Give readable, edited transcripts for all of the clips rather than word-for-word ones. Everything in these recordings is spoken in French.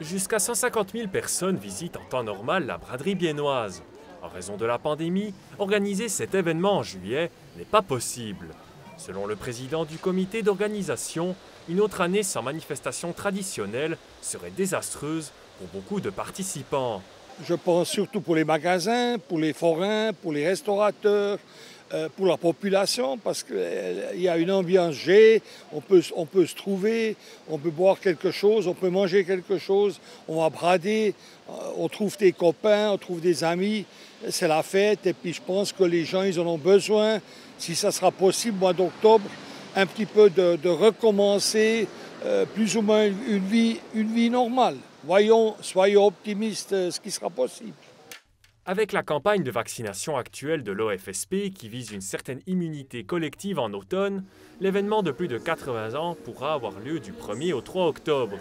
Jusqu'à 150 000 personnes visitent en temps normal la braderie biennoise. En raison de la pandémie, organiser cet événement en juillet n'est pas possible. Selon le président du comité d'organisation, une autre année sans manifestation traditionnelle serait désastreuse pour beaucoup de participants. Je pense surtout pour les magasins, pour les forains, pour les restaurateurs, pour la population, parce qu'il y a une ambiance G, on peut se trouver, on peut boire quelque chose, on peut manger quelque chose, on va brader, on trouve des copains, on trouve des amis, c'est la fête, et puis je pense que les gens, ils en ont besoin, si ça sera possible, mois d'octobre, un petit peu de recommencer plus ou moins une vie normale. Soyons optimistes, ce qui sera possible. Avec la campagne de vaccination actuelle de l'OFSP qui vise une certaine immunité collective en automne, l'événement de plus de 80 ans pourra avoir lieu du 1er au 3 octobre.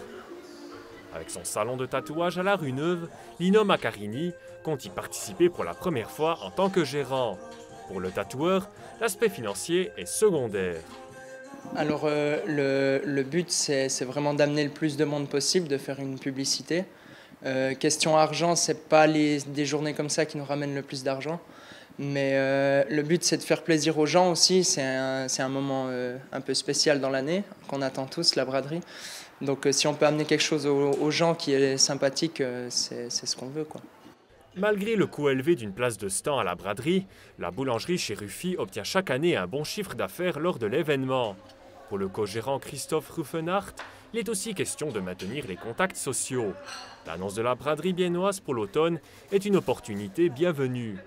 Avec son salon de tatouage à la rue Neuve, Lino Maccarini compte y participer pour la première fois en tant que gérant. Pour le tatoueur, l'aspect financier est secondaire. Alors le but c'est vraiment d'amener le plus de monde possible, de faire une publicité. Question argent, c'est pas des journées comme ça qui nous ramènent le plus d'argent, mais le but c'est de faire plaisir aux gens aussi. C'est un moment un peu spécial dans l'année qu'on attend tous, la braderie. Donc si on peut amener quelque chose aux gens qui est sympathique, c'est ce qu'on veut, quoi. Malgré le coût élevé d'une place de stand à la braderie, la boulangerie chez Ruffi obtient chaque année un bon chiffre d'affaires lors de l'événement. Pour le co-gérant Christophe Ruffenhardt, il est aussi question de maintenir les contacts sociaux. L'annonce de la braderie biennoise pour l'automne est une opportunité bienvenue.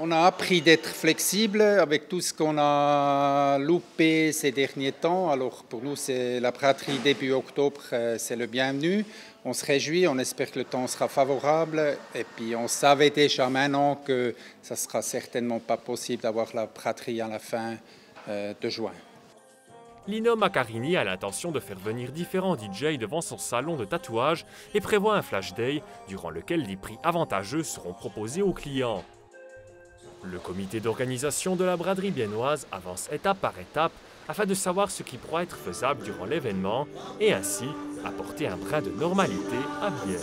On a appris d'être flexible avec tout ce qu'on a loupé ces derniers temps. Alors pour nous, c'est la braderie début octobre, c'est le bienvenu. On se réjouit, on espère que le temps sera favorable. Et puis on savait déjà maintenant que ça ne sera certainement pas possible d'avoir la braderie à la fin de juin. Lino Maccarini a l'intention de faire venir différents DJ devant son salon de tatouage et prévoit un flash day durant lequel des prix avantageux seront proposés aux clients. Le comité d'organisation de la braderie biennoise avance étape par étape afin de savoir ce qui pourra être faisable durant l'événement et ainsi apporter un brin de normalité à Bienne.